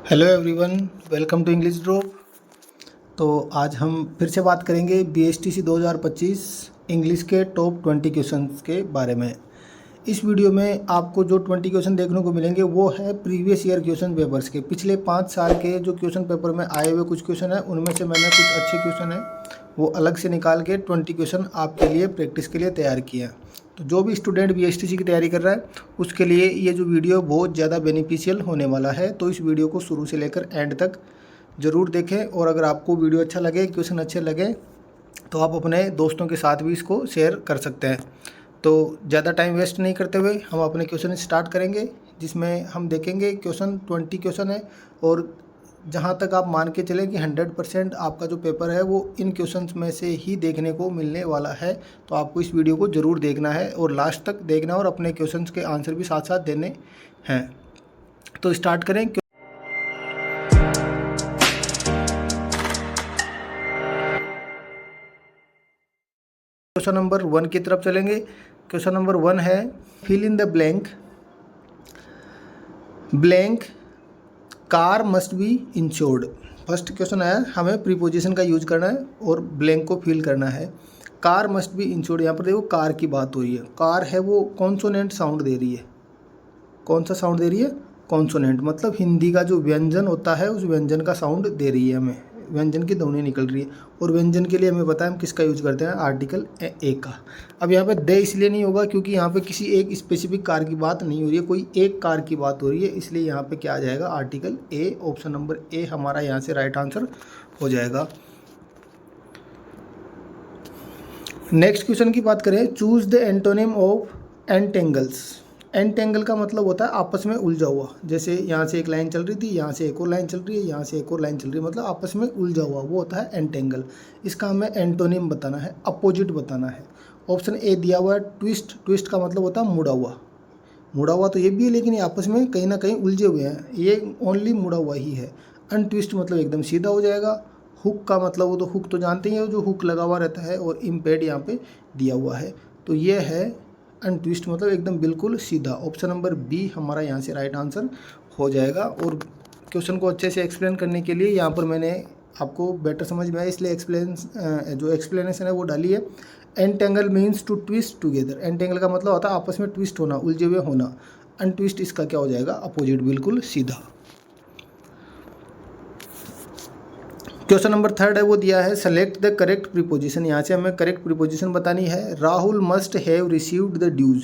Hello everyone, welcome to English drop. तो आज हम फिर से बात करेंगे BSTC 2025 इंग्लिश के टॉप 20 क्वेश्चंस के बारे में। इस वीडियो में आपको जो 20 क्वेश्चन देखने को मिलेंगे वो है प्रीवियस ईयर क्वेश्चन पेपर्स के। पिछले 5 साल के जो क्वेश्चन पेपर में आए हुए कुछ क्वेश्चन हैं, उनमें से मैंने कुछ अच्छे क्वेश्चन हैं वो अलग से निकाल के 20 क्वेश्चन आपके लिए प्रैक्टिस के लिए तैयार किए हैं। तो जो भी स्टूडेंट BSTC की तैयारी कर रहा है उसके लिए ये जो वीडियो बहुत ज़्यादा बेनिफिशियल होने वाला है। तो इस वीडियो को शुरू से लेकर एंड तक ज़रूर देखें, और अगर आपको वीडियो अच्छा लगे, क्वेश्चन अच्छे लगे, तो आप अपने दोस्तों के साथ भी इसको शेयर कर सकते हैं। तो ज़्यादा टाइम वेस्ट नहीं करते हुए हम अपने क्वेश्चन स्टार्ट करेंगे, जिसमें हम देखेंगे क्वेश्चन 20 क्वेश्चन है, और जहाँ तक आप मान के चलें कि 100% आपका जो पेपर है वो इन क्वेश्चंस में से ही देखने को मिलने वाला है। तो आपको इस वीडियो को ज़रूर देखना है और लास्ट तक देखना है, और अपने क्वेश्चंस के आंसर भी साथ साथ देने हैं। तो स्टार्ट करें। क्वेश्चन नंबर 1 की तरफ चलेंगे। क्वेश्चन नंबर 1 है fill in the blank. Blank car must be insured. First question आया, हमें प्रीपोजिशन का यूज करना है और ब्लैंक को फिल करना है। कार मस्ट बी इंश्योर्ड, यहाँ पर देखो कार की बात हो रही है। कार है वो कॉन्सोनेंट साउंड दे रही है। कौन सा साउंड दे रही है? कॉन्सोनेंट, मतलब हिंदी का जो व्यंजन होता है उस व्यंजन का साउंड दे रही है हमें। व्यंजन की ध्वनि निकल रही है, और व्यंजन के लिए हमें पता है हम किसका यूज करते हैं, आर्टिकल ए का। अब यहाँ पे दे इसलिए नहीं होगा क्योंकि यहाँ पे किसी एक स्पेसिफिक कार की बात नहीं हो रही है, कोई एक कार की बात हो रही है, इसलिए यहाँ पे क्या आ जाएगा, article a. Option number A हमारा यहाँ से राइट आंसर हो जाएगा। नेक्स्ट क्वेश्चन की बात करें, choose the antonym of entangles. Entangle का मतलब होता है आपस में उलझा हुआ। जैसे यहाँ से एक लाइन चल रही थी, यहाँ से एक और लाइन चल रही है, यहाँ से एक और लाइन चल रही है, मतलब आपस में उलझा हुआ, वो होता है एंटेंगल। इसका हमें एंटोनिम बताना है, अपोजिट बताना है। ऑप्शन ए दिया हुआ है ट्विस्ट। ट्विस्ट का मतलब होता है मुड़ा हुआ। मुड़ा हुआ तो ये भी है, लेकिन ये आपस में कहीं ना कहीं उलझे हुए हैं, ये ओनली मुड़ा हुआ ही है। अनट्विस्ट मतलब एकदम सीधा हो जाएगा। हुक का मतलब, वो तो हुक तो जानते ही हो, जो हुक लगा हुआ रहता है, और इम्पेड यहाँ पे दिया हुआ है। तो ये है अनट्विस्ट, मतलब एकदम बिल्कुल सीधा। ऑप्शन नंबर बी हमारा यहाँ से राइट आंसर हो जाएगा। और क्वेश्चन को अच्छे से एक्सप्लेन करने के लिए यहाँ पर मैंने आपको बेटर समझ में आया इसलिए जो एक्सप्लेनेशन है वो डाली है। Entangle means to twist together. Entangle का मतलब होता है आपस में ट्विस्ट होना, उलझे हुए होना। अनट्विस्ट इसका क्या हो जाएगा, अपोजिट, बिल्कुल सीधा। क्वेश्चन नंबर 3 है, वो दिया है सेलेक्ट द करेक्ट प्रीपोजिशन। यहाँ से हमें करेक्ट प्रीपोजिशन बतानी है। Rahul must have received the dues,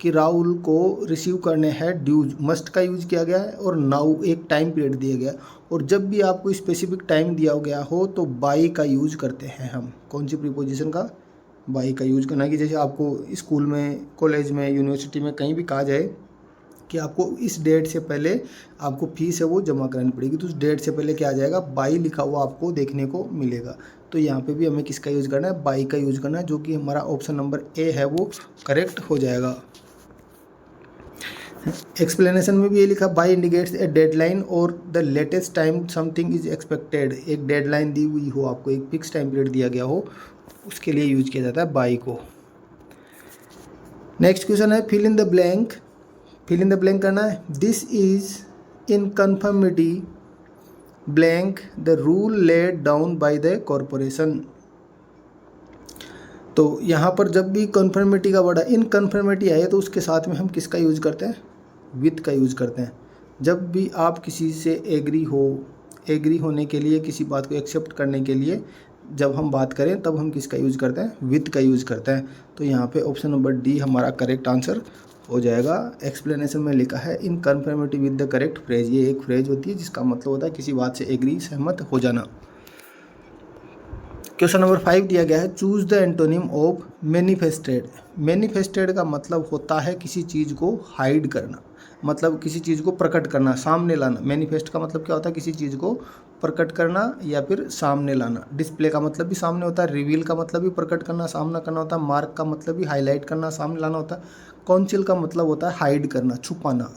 कि राहुल को रिसीव करने हैं ड्यूज। मस्ट का यूज किया गया है, और नाउ एक टाइम पीरियड दिया गया है। और जब भी आपको स्पेसिफिक टाइम दिया गया हो तो बाई का यूज करते हैं हम। कौन सी प्रीपोजिशन का? बाई का यूज करना है। कि जैसे आपको स्कूल में, कॉलेज में, यूनिवर्सिटी में कहीं भी कहा जाए कि आपको इस डेट से पहले आपको फीस है वो जमा करानी पड़ेगी, तो उस डेट से पहले क्या आ जाएगा, बाई लिखा हुआ आपको देखने को मिलेगा। तो यहाँ पे भी हमें किसका यूज़ करना है, बाई का यूज़ करना है, जो कि हमारा ऑप्शन नंबर ए है वो करेक्ट हो जाएगा। एक्सप्लेनेशन में भी ये लिखा, बाई इंडिकेट्स ए डेडलाइन और the latest time something is expected. एक डेडलाइन दी हुई हो, आपको एक फिक्स टाइम पीरियड दिया गया हो, उसके लिए यूज किया जाता है बाई को। नेक्स्ट क्वेश्चन है fill in the blank. Fill in the blank करना है। This is in conformity blank the rule laid down by the corporation. तो यहाँ पर जब भी कन्फर्मिटी का वर्ड इन कन्फर्मिटी आए तो उसके साथ में हम किसका यूज़ करते हैं, विथ का यूज़ करते हैं। जब भी आप किसी से एग्री होने के लिए, किसी बात को एक्सेप्ट करने के लिए जब हम बात करें तब हम किसका यूज़ करते हैं, विथ का यूज़ करते हैं। तो यहाँ पे ऑप्शन नंबर डी हमारा करेक्ट आंसर हो जाएगा। एक्सप्लेनेशन में लिखा है इन conformity with the correct phrase. ये एक फ्रेज होती है जिसका मतलब होता है किसी बात से एग्री, सहमत हो जाना। क्वेश्चन नंबर 5 दिया गया है, choose the antonym of manifested. Manifested का मतलब होता है किसी चीज़ को हाइड करना, मतलब किसी चीज़ को प्रकट करना, सामने लाना। मैनिफेस्ट का मतलब क्या होता है, किसी चीज़ को प्रकट करना या फिर सामने लाना। डिस्प्ले का मतलब भी सामने होता है, रिवील का मतलब भी प्रकट करना, सामना करना होता है। मार्क का मतलब भी हाईलाइट करना, सामने लाना होता है। काउंसिल का मतलब होता है हाइड करना, छुपाना।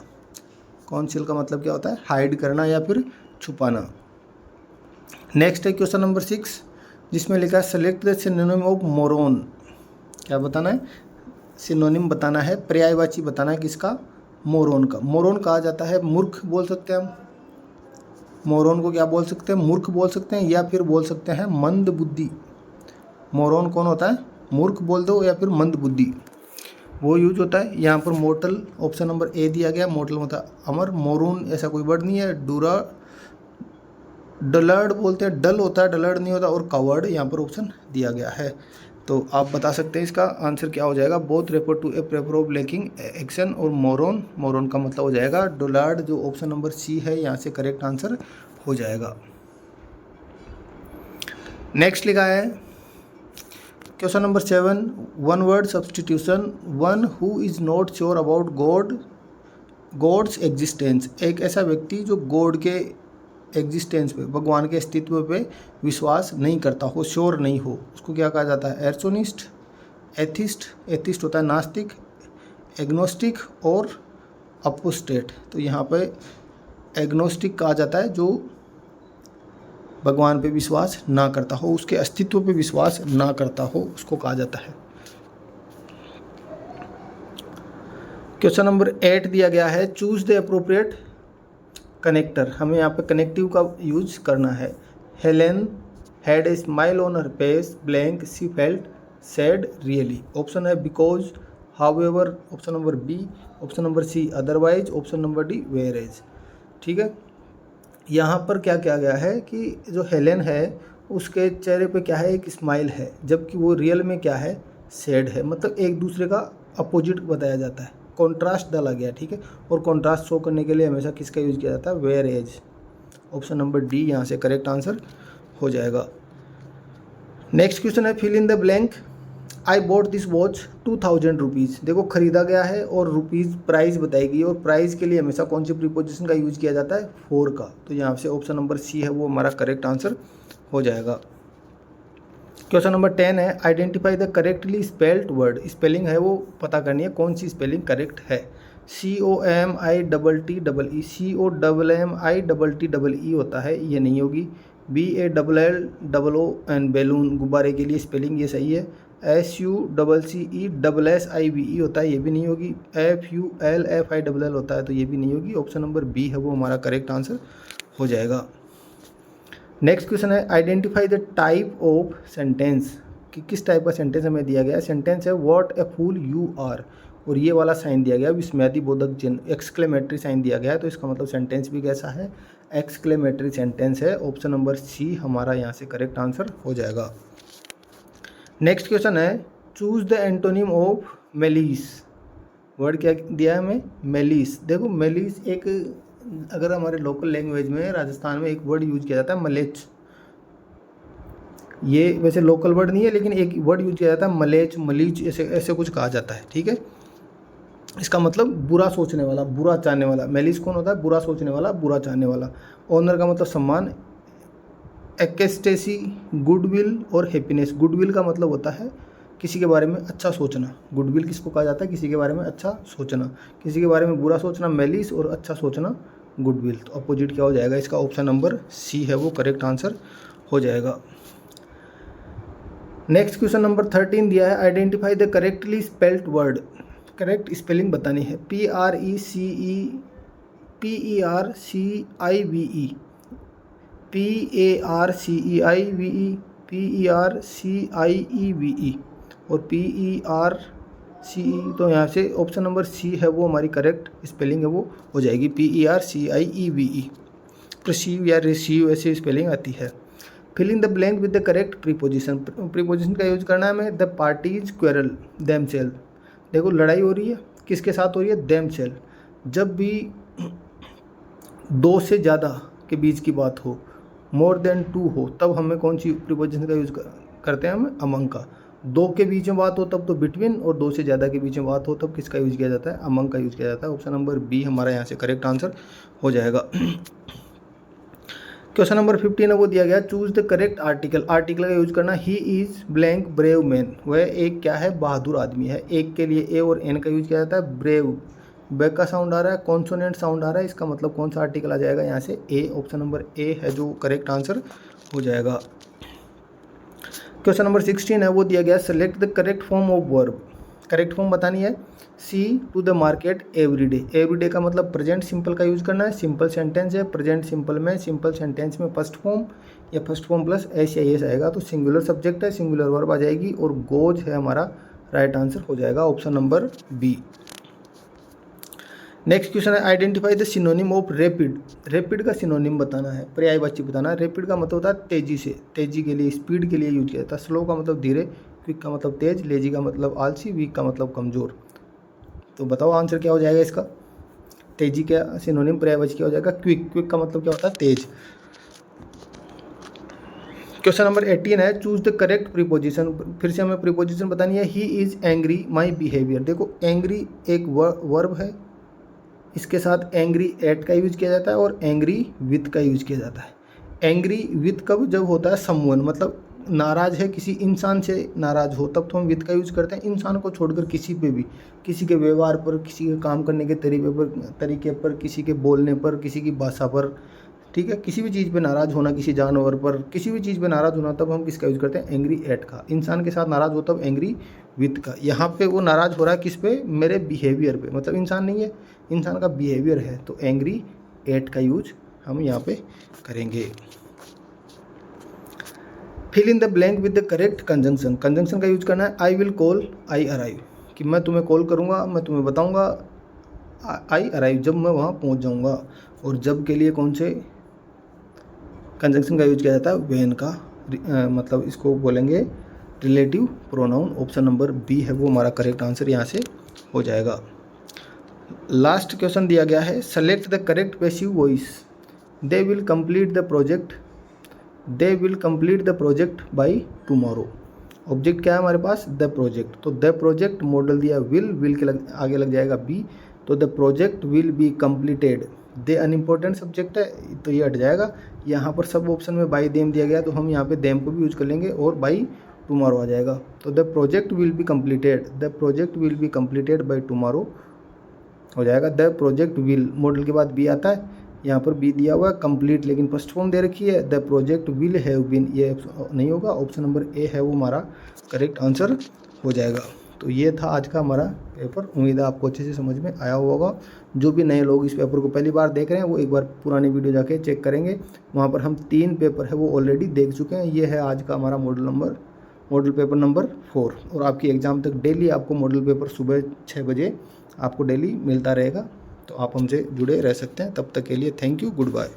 काउंसिल का मतलब क्या होता है, हाइड करना या फिर छुपाना। नेक्स्ट है क्वेश्चन नंबर 6, जिसमें लिखा है select the synonym of moron. क्या बताना है, सिनोनिम बताना है, पर्यायवाची बताना है किसका, मोरॉन का। मोरॉन कहा जाता है मूर्ख, बोल सकते हैं हम। मोरन को क्या बोल सकते हैं, मूर्ख बोल सकते हैं, या फिर बोल सकते हैं मंद बुद्धि। मोरन कौन होता है, मूर्ख बोल दो या फिर मंद बुद्धि, वो यूज होता है। यहाँ पर मोर्टल ऑप्शन नंबर ए दिया गया, मोर्टल होता है अमर, मोरून ऐसा कोई वर्ड नहीं है। डूरा डलर्ड बोलते हैं, डल होता है, डलर्ड नहीं होता। और कवर्ड यहाँ पर ऑप्शन दिया गया है। तो आप बता सकते हैं इसका आंसर क्या हो जाएगा। Both refer to a prefer of lacking action. और मोरन, मोरन का मतलब हो जाएगा डोलार्ड, जो ऑप्शन नंबर सी है यहाँ से करेक्ट आंसर हो जाएगा। नेक्स्ट लिखा है question number 7, one word substitution. One who is not sure about God's existence. एक ऐसा व्यक्ति जो गॉड के एग्जिस्टेंस पे, भगवान के अस्तित्व पे विश्वास नहीं करता हो, श्योर नहीं हो, उसको क्या कहा जाता है। एर्सोनिस्ट, एथिस्ट, एथिस्ट होता है नास्तिक, एग्नोस्टिक और अपोस्टेट। तो यहाँ पे एग्नोस्टिक कहा जाता है जो भगवान पे विश्वास ना करता हो, उसके अस्तित्व पे विश्वास ना करता हो, उसको कहा जाता है। क्वेश्चन नंबर 8 दिया गया है, चूज द अप्रोप्रिएट कनेक्टर। हमें यहाँ पे कनेक्टिव का यूज करना है। Helen had a smile on her face, blank she felt sad really. Option है because, however, option number B, option number C otherwise, option number D whereas. ठीक है, यहाँ पर क्या किया गया है कि जो हेलेन है उसके चेहरे पे क्या है, एक स्माइल है, जबकि वो रियल में क्या है, सैड है। मतलब एक दूसरे का अपोजिट बताया जाता है, कॉन्ट्रास्ट डाला गया। ठीक है, और कॉन्ट्रास्ट शो करने के लिए हमेशा किसका यूज किया जाता है, where as. Option number D यहाँ से करेक्ट आंसर हो जाएगा। नेक्स्ट क्वेश्चन है, fill in the blank. I bought this watch 2000 rupees. देखो खरीदा गया है और रुपीज़ प्राइस बताएगी, और प्राइस के लिए हमेशा कौन सी प्रीपोजिशन का यूज किया जाता है, फॉर का। तो यहाँ से ऑप्शन नंबर सी है वो हमारा करेक्ट आंसर हो जाएगा। क्वेश्चन नंबर 10 है, identify the correctly spelled word. Spelling है वो पता करनी है कौन सी स्पेलिंग करेक्ट है। COMITTEE, COMMITTEE होता है, ये नहीं होगी। BALLOO बैलून, गुब्बारे के लिए स्पेलिंग ये सही है। SUCCESSIVE होता है, ये भी नहीं होगी। FULFILL होता है, तो ये भी नहीं होगी। ऑप्शन नंबर बी है वो हमारा करेक्ट आंसर हो जाएगा। नेक्स्ट क्वेश्चन है, identify the type of sentence. कि किस टाइप का सेंटेंस हमें दिया गया है। सेंटेंस है what a fool you are, और ये वाला साइन दिया गया विस्मयादि बोधक चिन्ह, एक्सक्लेमेटरी साइन दिया गया है। तो इसका मतलब सेंटेंस भी कैसा है, एक्सक्लेमेटरी सेंटेंस है। ऑप्शन नंबर सी हमारा यहाँ से करेक्ट आंसर हो जाएगा। नेक्स्ट क्वेश्चन है, choose the antonym of malice. Word क्या दिया है हमें, मेलिस। देखो मेलिस एक, अगर हमारे लोकल लैंग्वेज में राजस्थान में एक वर्ड यूज किया जाता है मलेच। ये वैसे लोकल वर्ड नहीं है, लेकिन एक वर्ड यूज किया जाता है मलेच, मलीच, ऐसे ऐसे कुछ कहा जाता है। ठीक है, इसका मतलब बुरा सोचने वाला, बुरा चाहने वाला। मेलिस कौन होता है, बुरा सोचने वाला, बुरा चाहने वाला। ऑनर का मतलब सम्मान। एक्सटेसी, गुडविल और हैप्पीनेस। गुडविल का मतलब होता है किसी के बारे में अच्छा सोचना। गुडविल किसको कहा जाता है, किसी के बारे में अच्छा सोचना। किसी के बारे में बुरा सोचना मेलिस, और अच्छा सोचना गुडविल। तो अपोजिट क्या हो जाएगा इसका, ऑप्शन नंबर सी है वो करेक्ट आंसर हो जाएगा। नेक्स्ट क्वेश्चन नंबर 13 दिया है, identify the correctly spelled word. Correct spelling बतानी है। PRECIVE, PARCEIVE, PARCEIVE और PERCE। तो यहाँ से ऑप्शन नंबर सी है वो हमारी करेक्ट स्पेलिंग है वो हो जाएगी, PERCIEVE। प्रिसीव या रिसीव ऐसी स्पेलिंग आती है। Fill in the blank with the correct preposition. Preposition का यूज करना है हमें। The parties quarrel themselves. देखो लड़ाई हो रही है, किसके साथ हो रही है, देमसेल्फ। जब भी दो से ज़्यादा के बीच की बात हो, मोर देन टू हो, तब हमें कौन सी प्रीपोजिशन का यूज करते हैं, हमें अमंग का। दो के बीच में बात हो तब तो बिटवीन, और दो से ज़्यादा के बीच में बात हो तब किसका यूज किया जाता है, अमंग का यूज किया जाता है। ऑप्शन नंबर बी हमारा यहाँ से करेक्ट आंसर हो जाएगा। क्वेश्चन नंबर 15 है वो दिया गया, choose the correct article. Article का यूज करना, he is blank brave man. वह एक क्या है, बहादुर आदमी है। एक के लिए ए और एन का यूज किया जाता है। ब्रेव, बैक का साउंड आ रहा है, कॉन्सोनेंट साउंड आ रहा है, इसका मतलब कौन सा आर्टिकल आ जाएगा यहाँ से, ए। ऑप्शन नंबर ए है जो करेक्ट आंसर हो जाएगा। क्वेश्चन नंबर 16 है वो दिया गया, select the correct form of verb. Correct form बतानी है। She to the market everyday. Everyday का मतलब प्रेजेंट सिंपल का यूज़ करना है, सिंपल सेंटेंस है, प्रेजेंट सिंपल में सिंपल सेंटेंस में फर्स्ट फॉर्म या फर्स्ट फॉर्म प्लस एस या एस आएगा तो सिंगुलर सब्जेक्ट है, सिंगुलर वर्ब आ जाएगी और गोज है हमारा राइट आंसर हो जाएगा option number B. Next question है identify the synonym of rapid. Rapid का सिनोनिम बताना है, पर्यायवाची बताना है। रैपिड का मतलब होता है तेजी से, तेजी के लिए, स्पीड के लिए यूज किया जाता है। स्लो का मतलब धीरे, क्विक का मतलब तेज, लेजी का मतलब आलसी, वीक का मतलब कमज़ोर। तो बताओ आंसर क्या हो जाएगा इसका। तेजी का सिनोनिम पर्यायवाची क्या हो जाएगा, क्विक। क्विक का मतलब क्या होता है, तेज। क्वेश्चन नंबर 18 है चूज द करेक्ट प्रीपोजिशन। फिर से हमें प्रीपोजिशन बतानी है। He is angry my behaviour. देखो एंग्री एक वर्ब है, इसके साथ एंग्री एट का यूज किया जाता है और एंग्री विथ का यूज किया जाता है। एंग्री विथ कब जब होता है समवन, मतलब नाराज है, किसी इंसान से नाराज हो तब तो हम विथ का यूज करते हैं। इंसान को छोड़कर किसी पे भी, किसी के व्यवहार पर, किसी के काम करने के तरीके पर, किसी के बोलने पर, किसी की भाषा पर, ठीक है, किसी भी चीज़ पे नाराज़ होना, किसी जानवर पर, किसी भी चीज़ पे नाराज़ होना तब हम किसका यूज़ करते हैं, एंग्री एट का। इंसान के साथ नाराज़ हो तब एंग्री विथ का। यहाँ पे वो नाराज़ हो रहा है किस पे, मेरे बिहेवियर पे, मतलब इंसान नहीं है, इंसान का बिहेवियर है, तो एंग्री एट का यूज हम यहाँ पे करेंगे। Fill in the blank with the correct conjunction. Conjunction का यूज करना है I will call I arrive, कि मैं तुम्हें कॉल करूँगा, मैं तुम्हें बताऊँगा, आई अराइव जब मैं वहाँ पहुँच जाऊँगा। और जब के लिए कौन से कंजंक्शन का यूज किया जाता है, व्हेन का, मतलब इसको बोलेंगे relative pronoun. Option number B है वो हमारा करेक्ट आंसर यहाँ से हो जाएगा। लास्ट क्वेश्चन दिया गया है select the correct passive voice. They will complete the project, they will complete the project by tomorrow. Object क्या है हमारे पास, द प्रोजेक्ट, तो द प्रोजेक्ट मॉडल दिया विल के आगे लग जाएगा बी, तो the project will be completed. They unimportant subject है तो ये हट जाएगा। यहाँ पर सब ऑप्शन में बाई देम दिया गया तो हम यहाँ पे देम को भी यूज कर लेंगे और बाई टुमारो आ जाएगा। तो the project will be completed, the project will be completed by tomorrow हो जाएगा। द प्रोजेक्ट विल मॉडल के बाद बी आता है, यहाँ पर बी दिया हुआ है कंप्लीट, लेकिन फर्स्ट फॉर्म दे रखी है, the project will have been, ये नहीं होगा, ऑप्शन नंबर ए है वो हमारा करेक्ट आंसर हो जाएगा। तो ये था आज का हमारा पेपर। उम्मीद है आपको अच्छे से समझ में आया होगा। जो भी नए लोग इस पेपर को पहली बार देख रहे हैं वो एक बार पुरानी वीडियो जाके चेक करेंगे, वहाँ पर हम 3 पेपर है वो ऑलरेडी देख चुके हैं। ये है आज का हमारा मॉडल पेपर नंबर 4। और आपकी एग्ज़ाम तक डेली आपको मॉडल पेपर सुबह 6 बजे आपको डेली मिलता रहेगा। तो आप हमसे जुड़े रह सकते हैं। तब तक के लिए थैंक यू, गुड बाय।